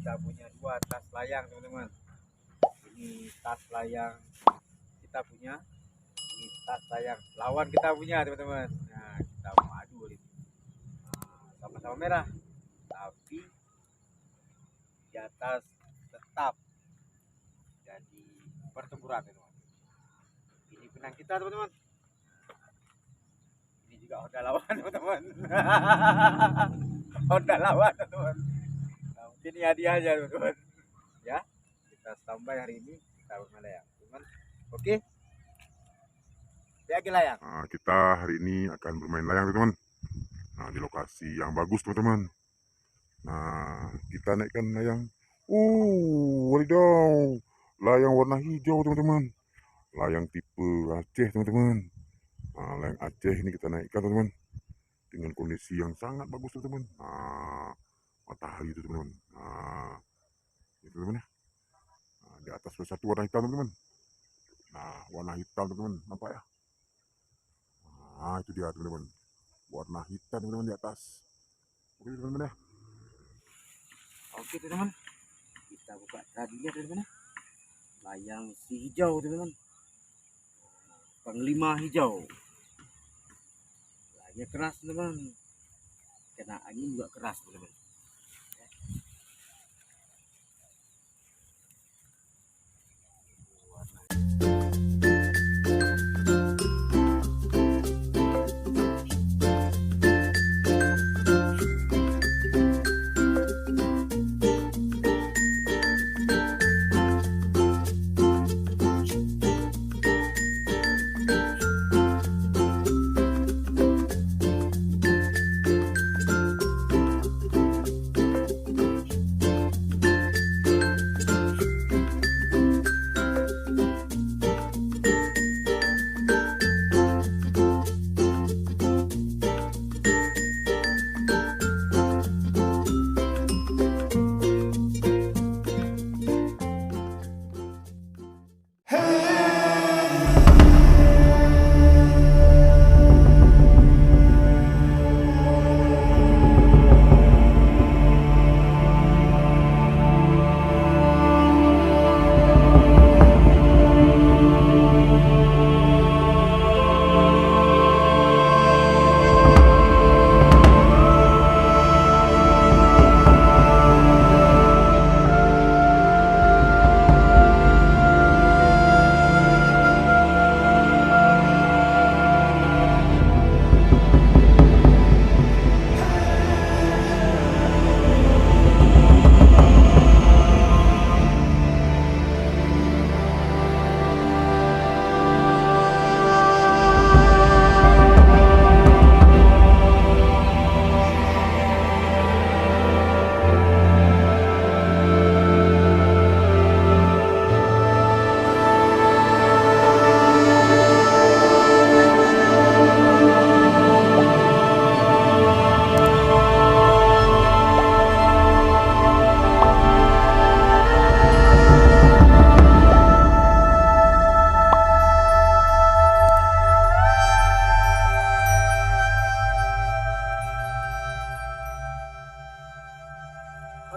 kita punya dua tas layang teman-teman. Ini tas layang kita punya, ini tas layang lawan kita punya teman-teman. Nah kita mau adu ini, sama-sama merah tapi di atas tetap jadi pertempuran teman-teman. Ini benang kita teman-teman, ini juga Honda lawan teman-teman. Honda lawan teman-teman. Nah, mungkin ini hadiah aja teman-teman ya, kita standby hari ini kita bermalayang teman. Oke, lagi layang. Nah, kita hari ini akan bermain layang teman-teman. Nah, di lokasi yang bagus teman-teman. Nah, kita naikkan layang. Wadidaw, layang warna hijau teman-teman. Layang tipe Aceh teman-teman. Nah, layang Aceh ini kita naikkan teman-teman, dengan kondisi yang sangat bagus teman-teman. Nah, matahari itu teman-teman. Nah, itu teman-teman ya. Nah, di atas ada satu warna hitam teman-teman. Nah, warna hitam teman-teman, nampak ya? Nah, itu dia teman-teman, warna hitam teman-teman di atas. Oke teman-teman ya. Oke teman-teman, kita buka tadinya teman-teman, layang si hijau teman-teman, panglima hijau. Layangnya keras teman-teman, kena angin juga keras teman-teman.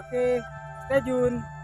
Oke, stay tune.